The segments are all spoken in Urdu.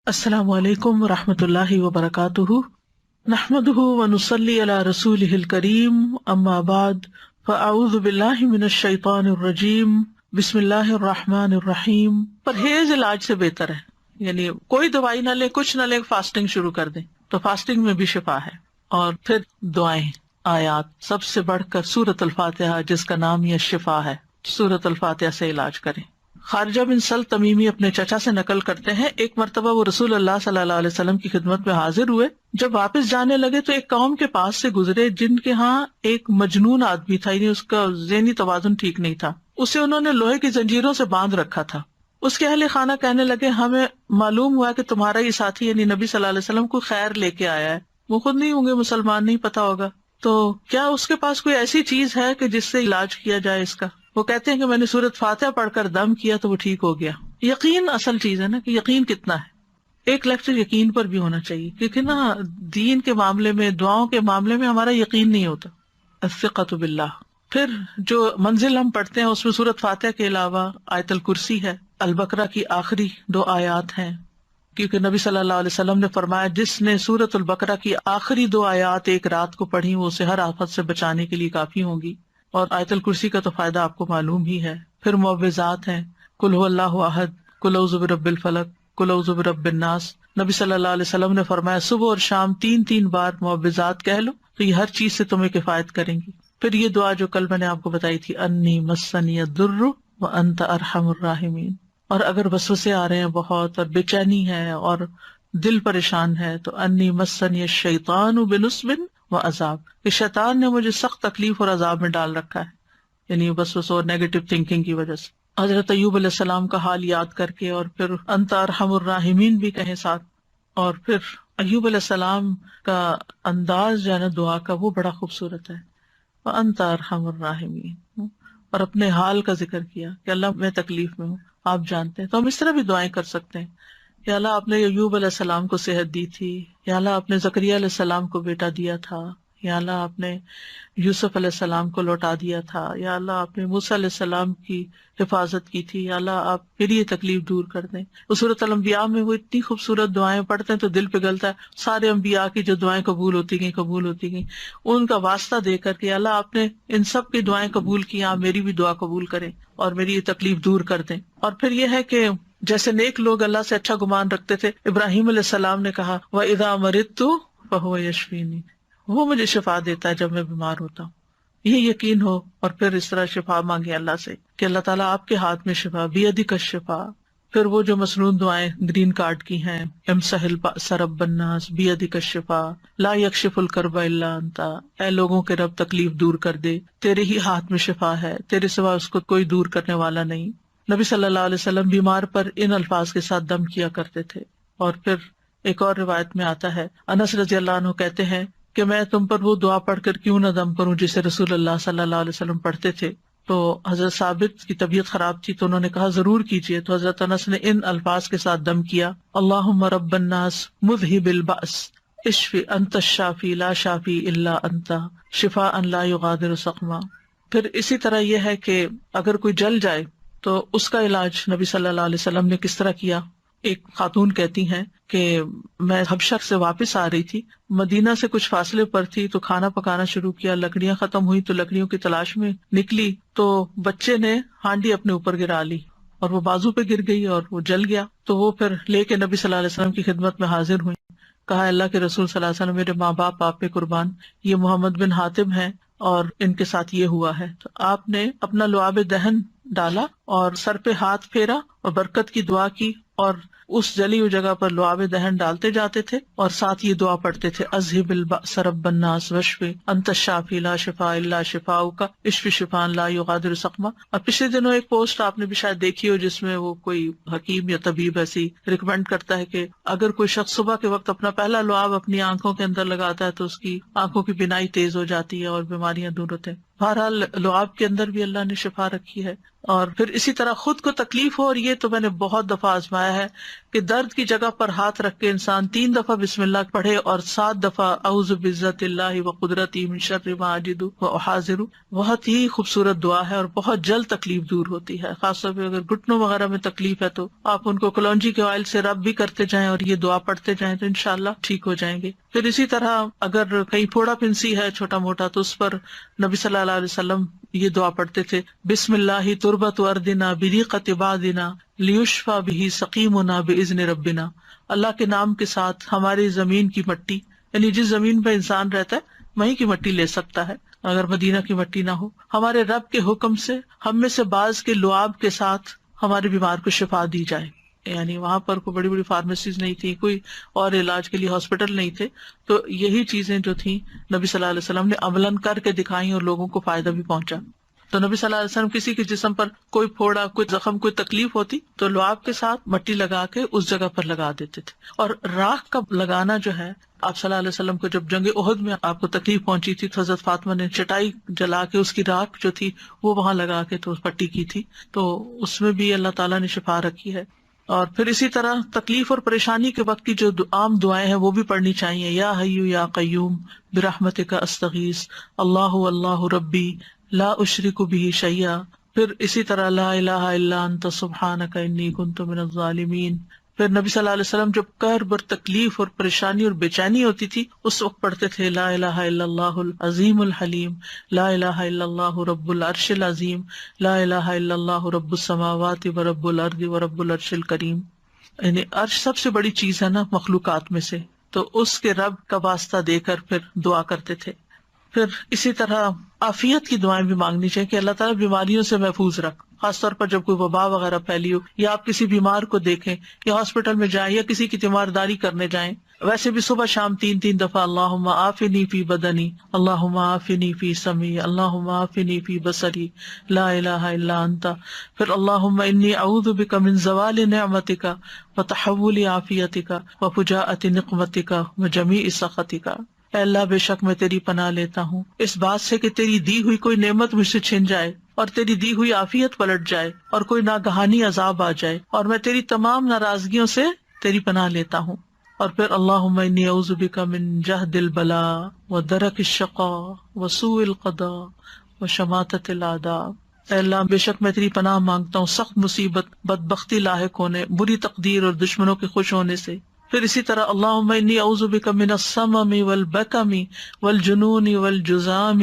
السلام علیکم ورحمۃ اللہ وبرکاتہ، نحمدہ ونصلی علی رسولہ الکریم، اما بعد فاعوذ باللہ من الشیطان الرجیم، بسم اللہ الرحمن الرحیم۔ پرہیز علاج سے بہتر ہے، یعنی کوئی دوائی نہ لے، کچھ نہ لے، فاسٹنگ شروع کر دیں تو فاسٹنگ میں بھی شفا ہے۔ اور پھر دعائیں، آیات، سب سے بڑھ کر سورۃ الفاتحہ جس کا نام یہ شفا ہے، سورۃ الفاتحہ سے علاج کریں۔ خارجہ بن سل تمیمی اپنے چچا سے نقل کرتے ہیں، ایک مرتبہ وہ رسول اللہ صلی اللہ علیہ وسلم کی خدمت میں حاضر ہوئے۔ جب واپس جانے لگے تو ایک قوم کے پاس سے گزرے جن کے ہاں ایک مجنون آدمی تھا، یعنی اس کا ذہنی توازن ٹھیک نہیں تھا۔ اسے انہوں نے لوہے کی زنجیروں سے باندھ رکھا تھا۔ اس کے اہل خانہ کہنے لگے، ہمیں معلوم ہوا کہ تمہارا یہ ساتھی یعنی نبی صلی اللہ علیہ وسلم کو خیر لے کے آیا ہے، وہ خود نہیں ہوں گے مسلمان، نہیں پتا ہوگا، تو کیا اس کے پاس کوئی ایسی چیز ہے کہ جس سے علاج کیا جائے اس کا؟ وہ کہتے ہیں کہ میں نے سورۃ فاتحہ پڑھ کر دم کیا تو وہ ٹھیک ہو گیا۔ یقین اصل چیز ہے نا، کہ یقین کتنا ہے۔ ایک لیکچر یقین پر بھی ہونا چاہیے، کیونکہ نا دین کے معاملے میں، دعاؤں کے معاملے میں ہمارا یقین نہیں ہوتا۔ الثقۃ باللہ۔ پھر جو منزل ہم پڑھتے ہیں اس میں سورۃ فاتحہ کے علاوہ آیت الکرسی ہے، البقرہ کی آخری 2 آیات ہیں، کیونکہ نبی صلی اللہ علیہ وسلم نے فرمایا جس نے سورۃ البقرہ کی آخری 2 آیات ایک رات کو پڑھی وہ اسے ہر آفت سے بچانے کے لیے کافی ہوں گی۔ اور آیت الکرسی کا تو فائدہ آپ کو معلوم ہی ہے۔ پھر معوذات ہیں، قل هو اللہ احد، قل اعوذ برب الفلق، قل اعوذ برب الناس۔ نبی صلی اللہ علیہ وسلم نے فرمایا صبح اور شام 3 بار معوذات کہہ لو تو یہ ہر چیز سے تمہیں کفایت کریں گی۔ پھر یہ دعا جو کل میں نے آپ کو بتائی تھی، انی مسنی الضر وانت ارحم الراحمین۔ اور اگر وسوسے آ رہے ہیں بہت اور بے چینی ہے اور دل پریشان ہے تو انی مسنی الشیطان بنصب وعذاب، کہ شیطان نے مجھے سخت تکلیف اور عذاب میں ڈال رکھا ہے، یعنی وسوسوں اور نیگیٹو تھنکنگ کی وجہ سے۔ حضرت ایوب علیہ السلام کا حال یاد کر کے اور پھر انت ارحم الراحمین بھی کہیں ساتھ۔ اور پھر ایوب علیہ السلام کا انداز جو ہے نا دعا کا، وہ بڑا خوبصورت ہے، وانت ارحم الراحمین، اور اپنے حال کا ذکر کیا کہ اللہ میں تکلیف میں ہوں، آپ جانتے ہیں۔ تو ہم اس طرح بھی دعائیں کر سکتے ہیں، یا اللہ آپ نے ایوب علیہ السلام کو صحت دی تھی، یا اللہ آپ نے زکریا علیہ السلام کو بیٹا دیا تھا، یا اللہ آپ نے یوسف علیہ السلام کو لوٹا دیا تھا، یا اللہ آپ نے موسیٰ علیہ السلام کی حفاظت کی تھی، یا اللہ آپ میری یہ تکلیف دور کر دیں۔ سورۃ الانبیاء میں وہ اتنی خوبصورت دعائیں پڑھتے ہیں تو دل پگھلتا ہے، سارے انبیاء کی جو دعائیں قبول ہوتی گئیں ان کا واسطہ دے کر کے اللہ آپ نے ان سب کی دعائیں قبول کی، آپ میری بھی دعا قبول کریں اور میری یہ تکلیف دور کر دیں۔ اور پھر یہ ہے کہ جیسے نیک لوگ اللہ سے اچھا گمان رکھتے تھے، ابراہیم علیہ السلام نے کہا وَإِذَا مَرِضْتُ فَهُوَ يَشْفِينِ، وہ مجھے شفا دیتا ہے جب میں بیمار ہوتا ہوں۔ یہ یقین ہو اور پھر اس طرح شفا مانگے اللہ سے کہ اللہ تعالیٰ آپ کے ہاتھ میں شفا، بیدک الشفا۔ پھر وہ جو مسنون دعائیں گرین کارڈ کی ہیں، امسح البأس رب الناس بیدک الشفا، لا یکشف الکرب الا انت، اے لوگوں کے رب تکلیف دور کر دے، تیرے ہی ہاتھ میں شفا ہے، تیرے سوا اس کو کوئی دور کرنے والا نہیں۔ نبی صلی اللہ علیہ وسلم بیمار پر ان الفاظ کے ساتھ دم کیا کرتے تھے۔ اور پھر ایک اور روایت میں آتا ہے، انس رضی اللہ عنہ کہتے ہیں کہ میں تم پر وہ دعا پڑھ کر کیوں نہ دم کروں جسے رسول اللہ صلی اللہ علیہ وسلم پڑھتے تھے۔ تو حضرت ثابت کی طبیعت خراب تھی تو انہوں نے کہا ضرور کیجیے، تو حضرت انس نے ان الفاظ کے ساتھ دم کیا، اللہم رب الناس مذہب البأس اشف انت الشافی لا شافی الا انت شفاء لا یغادر سقما۔ پھر اسی طرح یہ ہے کہ اگر کوئی جل جائے تو اس کا علاج نبی صلی اللہ علیہ وسلم نے کس طرح کیا۔ ایک خاتون کہتی ہیں کہ میں حبشہ سے واپس آ رہی تھی، مدینہ سے کچھ فاصلے پر تھی، تو کھانا پکانا شروع کیا، لکڑیاں ختم ہوئی تو لکڑیوں کی تلاش میں نکلی تو بچے نے ہانڈی اپنے اوپر گرا لی اور وہ بازو پہ گر گئی اور وہ جل گیا۔ تو وہ پھر لے کے نبی صلی اللہ علیہ وسلم کی خدمت میں حاضر ہوئی، کہا اللہ کے رسول صلی اللہ علیہ وسلم، میرے ماں باپ آپ پہ قربان، یہ محمد بن حاتم ہیں اور ان کے ساتھ یہ ہوا ہے۔ تو آپ نے اپنا لعاب دہن ڈالا اور سر پہ ہاتھ پھیرا اور برکت کی دعا کی، اور اس جلی ہوئی جگہ پر لعاب دہن ڈالتے جاتے تھے اور ساتھ یہ دعا پڑھتے تھے، اذہب البأس رب الناس واشف انت الشافی لا شفاء الا شفاؤک اشف شفاء لا یغادر سقما۔ اور پچھلے دنوں ایک پوسٹ آپ نے بھی شاید دیکھی ہو جس میں وہ کوئی حکیم یا طبیب ایسی ریکمینڈ کرتا ہے کہ اگر کوئی شخص صبح کے وقت اپنا پہلا لعاب اپنی آنکھوں کے اندر لگاتا ہے تو اس کی آنکھوں کی بینائی تیز ہو جاتی ہے اور بیماریاں دور ہوتے ہیں۔ بہرحال لعاب کے اندر بھی اللہ نے شفا رکھی ہے۔ اور پھر اسی طرح خود کو تکلیف ہو، اور یہ تو میں نے بہت دفعہ آزمایا ہے کہ درد کی جگہ پر ہاتھ رکھ کے انسان 3 دفعہ بسم اللہ پڑھے اور 7 دفعہ اعوذ بعزت اللہ وقدرتی من شر ما اجد واحاذر. بہت ہی خوبصورت دعا ہے اور بہت جلد تکلیف دور ہوتی ہے. خاص طور پہ اگر گھٹنوں وغیرہ میں تکلیف ہے تو آپ ان کو کلونجی کے آئل سے رب بھی کرتے جائیں اور یہ دعا پڑھتے جائیں تو انشاءاللہ ٹھیک ہو جائیں گے. پھر اسی طرح اگر کہیں پھوڑا پھنسی ہے چھوٹا موٹا تو اس پر نبی صلی اللہ علیہ وسلم یہ دعا پڑھتے تھے، بسم اللہ تربت اردنا بریقت عبادنا لیشفی بہ سقیمنا باذن ربنا. اللہ کے نام کے ساتھ ہماری زمین کی مٹی، یعنی جس زمین پہ انسان رہتا ہے وہیں کی مٹی لے سکتا ہے اگر مدینہ کی مٹی نہ ہو. ہمارے رب کے حکم سے ہم میں سے بعض کے لعاب کے ساتھ ہمارے بیمار کو شفا دی جائے. یعنی وہاں پر کوئی بڑی بڑی فارمیسیز نہیں تھی، کوئی اور علاج کے لیے ہاسپٹل نہیں تھے، تو یہی چیزیں جو تھیں نبی صلی اللہ علیہ وسلم نے عملاً کر کے دکھائیں اور لوگوں کو فائدہ بھی پہنچا. تو نبی صلی اللہ علیہ وسلم کسی کے جسم پر کوئی پھوڑا، کوئی زخم، کوئی تکلیف ہوتی تو لعاب کے ساتھ مٹی لگا کے اس جگہ پر لگا دیتے تھے. اور راکھ کا لگانا جو ہے، آپ صلی اللہ علیہ وسلم کو جب جنگ احد میں آپ کو تکلیف پہنچی تھی تو حضرت فاطمہ نے چٹائی جلا کے اس کی راکھ جو تھی وہ وہاں لگا کے تو پٹی کی تھی، تو اس میں بھی اللہ تعالیٰ نے شفا رکھی ہے. اور پھر اسی طرح تکلیف اور پریشانی کے وقت کی جو عام دعائیں ہیں وہ بھی پڑھنی چاہیے. یا حی یا قیوم برحمتک استغیث اللہ اللہ ربی لا اشرک بہ شیئا. پھر اسی طرح لا الہ الا انت سبحانک انی کنت من الظالمین. پھر نبی صلی اللہ علیہ وسلم جب کرب اور تکلیف اور پریشانی اور بے چینی ہوتی تھی اس وقت پڑھتے تھے لا الہ الا اللہ العظیم الحلیم، لا الہ الا اللہ رب العرش العظیم، لا الہ الا اللہ رب السماوات و رب الارض و رب العرش الکریم. یعنی عرش سب سے بڑی چیز ہے نا مخلوقات میں سے، تو اس کے رب کا واسطہ دے کر پھر دعا کرتے تھے. پھر اسی طرح عافیت کی دعائیں بھی مانگنی چاہیے کہ اللہ تعالیٰ بیماریوں سے محفوظ رکھ، خاص طور پر جب کوئی وبا وغیرہ پھیلی ہو یا آپ کسی بیمار کو دیکھیں یا ہاسپٹل میں جائیں یا کسی کی تیمارداری کرنے جائیں. ویسے بھی صبح شام 3 دفعہ اللہم عافنی فی بدنی، اللہم عافنی فی سمعی، اللہم عافنی فی بصری، لا الہ الا انت. پھر اللہم انی اعوذ بک من زوال نعمتک وتحول عافیتک وفجاءۃ نقمتک وجمیع سخطک. اے اللہ بے شک میں تیری پناہ لیتا ہوں اس بات سے کہ تیری دی ہوئی کوئی نعمت مجھ سے چھن جائے اور تیری دی ہوئی عافیت پلٹ جائے اور کوئی ناگہانی عذاب آ جائے، اور میں تیری تمام ناراضگیوں سے تیری پناہ لیتا ہوں. اور پھر اللہم انی اعوذ بک من جہد البلاء ودرک الشقاء وسوء القضاء وشماتۃ الاعداء. اے اللہ بے شک میں تیری پناہ مانگتا ہوں سخت مصیبت، بدبختی لاحق ہونے، بری تقدیر اور دشمنوں کے خوش ہونے سے. پھر اسی طرح اللہم انی اعوذ بک من السمم والبکم والجنون والجذام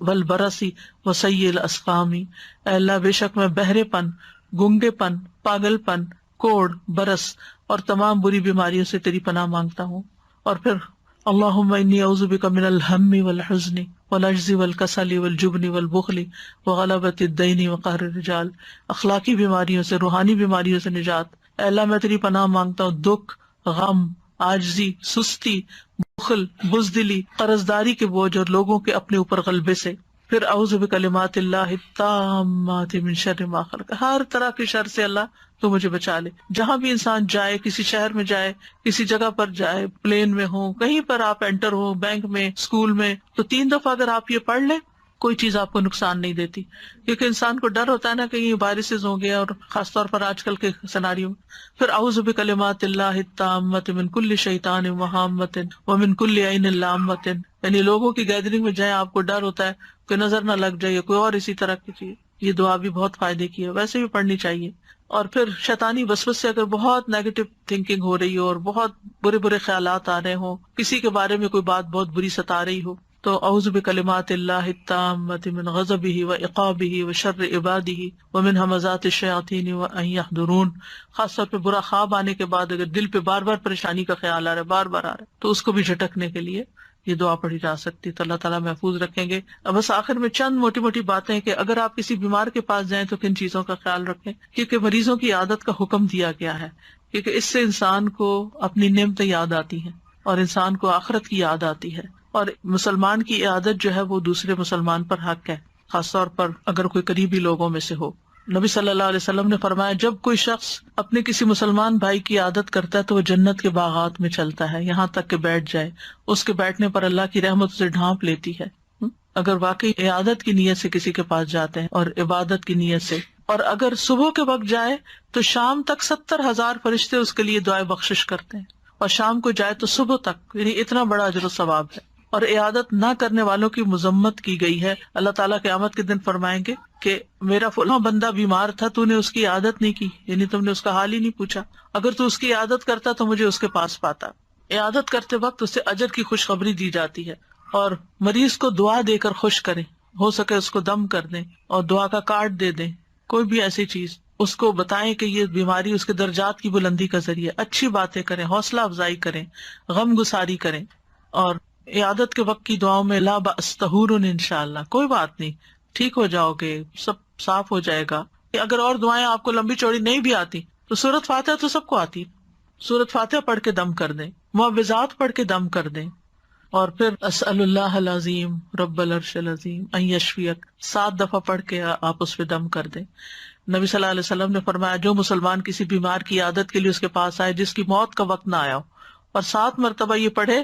والبرص وسیء الاسقام. اے اللہ بے شک میں بہرے پن، گنگے پن، پاگل پن، کوڑ، برس اور تمام بری بیماریوں سے تیری پناہ مانگتا ہوں. اور پھر اللہم انی اعوذ بک من الہم والحزن والعجز والکسل والجبن والبخل وغلبۃ الدین وقہر الرجال. اخلاقی بیماریوں سے، روحانی بیماریوں سے نجات. اے اللہ میں تیری پناہ مانگتا ہوں دکھ، غم، عاجزی، سستی، بخل، بزدلی، قرضداری کے بوجھ اور لوگوں کے اپنے اوپر غلبے سے. پھر اعوذ بکلمات اللہ التامات من شر ما خلق. ہر طرح کے شر سے اللہ تو مجھے بچا لے. جہاں بھی انسان جائے، کسی شہر میں جائے، کسی جگہ پر جائے، پلین میں ہو، کہیں پر آپ انٹر ہو، بینک میں، اسکول میں، تو 3 دفعہ اگر آپ یہ پڑھ لیں کوئی چیز آپ کو نقصان نہیں دیتی، کیونکہ انسان کو ڈر ہوتا ہے نا کہ یہ وائرسز ہوں گے، اور خاص طور پر آج کل کے سیناریو میں. پھر اعوذ بکلمات اللہ التامات من کل شیطان وہامۃ ومن کل عین لامۃ. یعنی لوگوں کی گیدرنگ میں جائیں آپ کو ڈر ہوتا ہے کہ نظر نہ لگ جائے، کوئی اور اسی طرح کی چیز. یہ دعا بھی بہت فائدے کی ہے، ویسے بھی پڑھنی چاہیے. اور پھر شیطانی وسوسے سے اگر بہت نیگیٹو تھنکنگ ہو رہی ہو اور بہت برے برے خیالات آ رہے ہوں، کسی کے بارے میں کوئی بات بہت بری ستا رہی ہو، تو اعوذ بکلمات اللہ التامات من غضبہ وعقابہ وشر عبادہ ومن ہمزات الشیاطین وان یحضرون. خاص طور پہ برا خواب آنے کے بعد اگر دل پہ بار بار پریشانی کا خیال آ رہا ہے، بار بار آ رہا ہے، تو اس کو بھی جھٹکنے کے لیے یہ دعا پڑھی جا سکتی. تو اللہ تعالیٰ محفوظ رکھیں گے. بس آخر میں چند موٹی موٹی باتیں کہ اگر آپ کسی بیمار کے پاس جائیں تو کن چیزوں کا خیال رکھیں، کیونکہ مریضوں کی عادت کا حکم دیا گیا ہے، کیونکہ اس سے انسان کو اپنی نعمتیں یاد آتی ہیں اور انسان کو آخرت کی یاد آتی ہے. اور مسلمان کی عادت جو ہے وہ دوسرے مسلمان پر حق ہے، خاص طور پر اگر کوئی قریبی لوگوں میں سے ہو. نبی صلی اللہ علیہ وسلم نے فرمایا جب کوئی شخص اپنے کسی مسلمان بھائی کی عادت کرتا ہے تو وہ جنت کے باغات میں چلتا ہے یہاں تک کہ بیٹھ جائے، اس کے بیٹھنے پر اللہ کی رحمت اسے ڈھانپ لیتی ہے. اگر واقعی عادت کی نیت سے کسی کے پاس جاتے ہیں اور عبادت کی نیت سے اور اگر صبح کے وقت جائے تو شام تک 70,000 فرشتے اس کے لیے دعائے بخشش کرتے ہیں، اور شام کو جائے تو صبح تک، یعنی اتنا بڑا اجر و ثواب ہے۔ اور عیادت نہ کرنے والوں کی مذمت کی گئی ہے۔ اللہ تعالیٰ قیامت کے دن فرمائیں گے کہ میرا فلاں بندہ بیمار تھا، تو نے اس کی عیادت نہیں کی، یعنی تم نے اس کا حال ہی نہیں پوچھا، اگر تو اس کی عیادت کرتا تو مجھے اس کے پاس پاتا۔ عیادت کرتے وقت اسے اجر کی خوشخبری دی جاتی ہے، اور مریض کو دعا دے کر خوش کریں، ہو سکے اس کو دم کر دیں اور دعا کا کارڈ دے دیں، کوئی بھی ایسی چیز اس کو بتائیں کہ یہ بیماری اس کے درجات کی بلندی کا ذریعہ، اچھی باتیں کریں، حوصلہ افزائی کریں، غم گساری کریں۔ اور عیادت کے وقت کی دعاؤں میں لا بأس طہور انشاءاللہ، کوئی بات نہیں، ٹھیک ہو جاؤ گے، سب صاف ہو جائے گا۔ اگر اور دعائیں آپ کو لمبی چوڑی نہیں بھی آتی تو سورۃ فاتحہ تو سب کو آتی، سورۃ فاتحہ پڑھ کے دم کر دیں، معوذات پڑھ کے دم کر دیں، اور پھر اسأل اللہ العظیم رب العرش العظیم ان یشفیک 7 دفعہ پڑھ کے آپ اس پہ دم کر دیں۔ نبی صلی اللہ علیہ وسلم نے فرمایا جو مسلمان کسی بیمار کی عیادت کے لیے اس کے پاس آئے جس کی موت کا وقت نہ آیا ہو اور 7 مرتبہ یہ پڑھے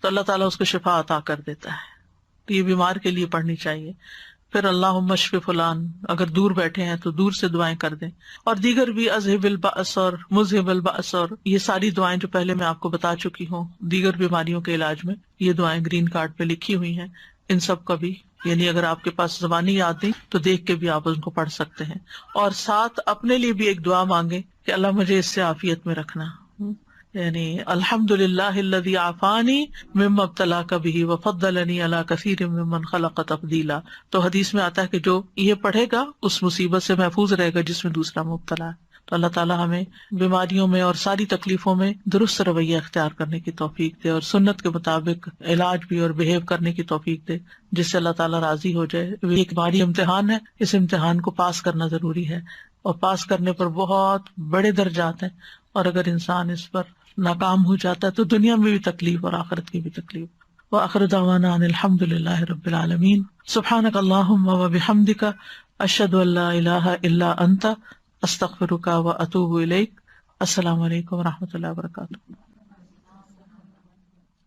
تو اللہ تعالیٰ اس کو شفا عطا کر دیتا ہے۔ تو یہ بیمار کے لیے پڑھنی چاہیے۔ پھر اللہم اشف فلان، اگر دور بیٹھے ہیں تو دور سے دعائیں کر دیں، اور دیگر بھی اذہب البأس اور مذہب البأس، اور یہ ساری دعائیں جو پہلے میں آپ کو بتا چکی ہوں دیگر بیماریوں کے علاج میں، یہ دعائیں گرین کارڈ پہ لکھی ہوئی ہیں، ان سب کا بھی یعنی اگر آپ کے پاس زبانی یاد نہیں تو دیکھ کے بھی آپ ان کو پڑھ سکتے ہیں، اور ساتھ اپنے لیے بھی ایک دعا مانگیں کہ اللہ مجھے اس سے عافیت میں رکھنا، یعنی الحمدللہ الذی عافانی مما ابتلاک بہ وفضلنی علی کثیر ممن خلق تفضیلا۔ تو حدیث میں آتا ہے کہ جو یہ پڑھے گا اس مصیبت سے محفوظ رہے گا جس میں دوسرا مبتلا ہے۔ تو اللہ تعالیٰ ہمیں بیماریوں میں اور ساری تکلیفوں میں درست رویہ اختیار کرنے کی توفیق دے، اور سنت کے مطابق علاج بھی اور بہیو کرنے کی توفیق دے جس سے اللہ تعالیٰ راضی ہو جائے۔ یہ ایک باری امتحان ہے، اس امتحان کو پاس کرنا ضروری ہے، اور پاس کرنے پر بہت بڑے درجات ہیں، اور اگر انسان اس پر ناکام ہو جاتا ہے تو دنیا میں بھی تکلیف اور آخرت کی بھی تکلیف۔ وآخر دعوانا ان الحمد للہ رب العالمین۔ سبحانک اللہم وبحمدک، اشہد ان لا الہ الا انت، استغفرک واتوب الیک۔ السلام علیکم ورحمۃ اللہ وبرکاتہ۔